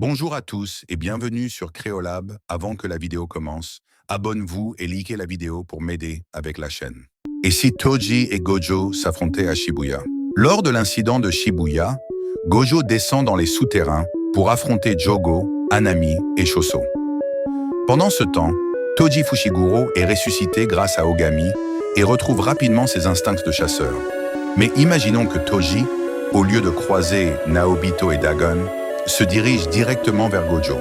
Bonjour à tous et bienvenue sur Créolab. Avant que la vidéo commence, abonne-vous et likez la vidéo pour m'aider avec la chaîne. Et si Toji et Gojo s'affrontaient à Shibuya? Lors de l'incident de Shibuya, Gojo descend dans les souterrains pour affronter Jogo, Hanami et Shoso. Pendant ce temps, Toji Fushiguro est ressuscité grâce à Ogami et retrouve rapidement ses instincts de chasseur. Mais imaginons que Toji, au lieu de croiser Naobito et Dagon, se dirige directement vers Gojo.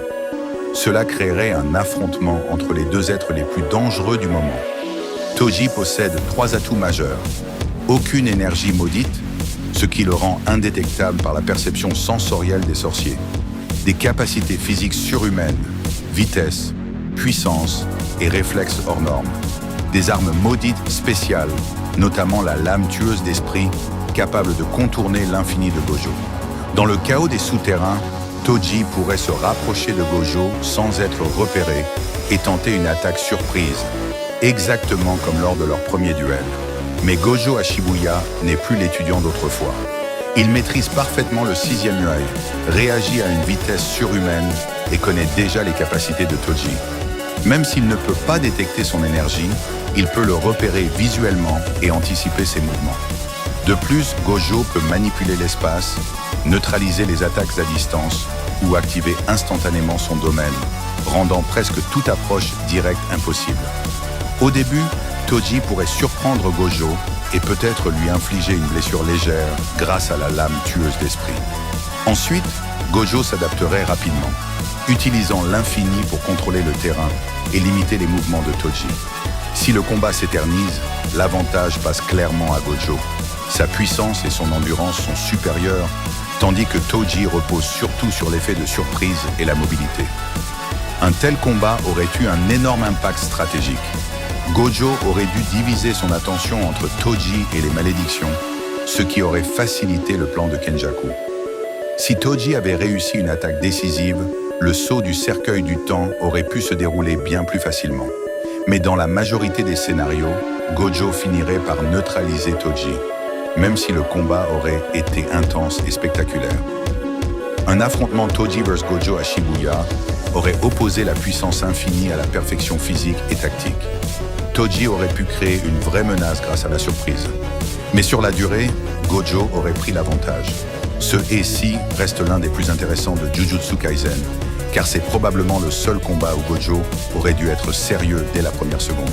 Cela créerait un affrontement entre les deux êtres les plus dangereux du moment. Toji possède 3 atouts majeurs. Aucune énergie maudite, ce qui le rend indétectable par la perception sensorielle des sorciers. Des capacités physiques surhumaines, vitesse, puissance et réflexes hors normes. Des armes maudites spéciales, notamment la lame tueuse d'esprit, capable de contourner l'infini de Gojo. Dans le chaos des souterrains, Toji pourrait se rapprocher de Gojo sans être repéré et tenter une attaque surprise, exactement comme lors de leur premier duel. Mais Gojo à Shibuya n'est plus l'étudiant d'autrefois. Il maîtrise parfaitement le 6e œil, réagit à une vitesse surhumaine et connaît déjà les capacités de Toji. Même s'il ne peut pas détecter son énergie, il peut le repérer visuellement et anticiper ses mouvements. De plus, Gojo peut manipuler l'espace, neutraliser les attaques à distance ou activer instantanément son domaine, rendant presque toute approche directe impossible. Au début, Toji pourrait surprendre Gojo et peut-être lui infliger une blessure légère grâce à la lame tueuse d'esprit. Ensuite, Gojo s'adapterait rapidement, utilisant l'infini pour contrôler le terrain et limiter les mouvements de Toji. Si le combat s'éternise, l'avantage passe clairement à Gojo. Sa puissance et son endurance sont supérieures, tandis que Toji repose surtout sur l'effet de surprise et la mobilité. Un tel combat aurait eu un énorme impact stratégique. Gojo aurait dû diviser son attention entre Toji et les malédictions, ce qui aurait facilité le plan de Kenjaku. Si Toji avait réussi une attaque décisive, le saut du cercueil du temps aurait pu se dérouler bien plus facilement. Mais dans la majorité des scénarios, Gojo finirait par neutraliser Toji, même si le combat aurait été intense et spectaculaire. Un affrontement Toji vs Gojo à Shibuya aurait opposé la puissance infinie à la perfection physique et tactique. Toji aurait pu créer une vraie menace grâce à la surprise. Mais sur la durée, Gojo aurait pris l'avantage. Ce « et si » reste l'un des plus intéressants de Jujutsu Kaisen, car c'est probablement le seul combat où Gojo aurait dû être sérieux dès la première seconde.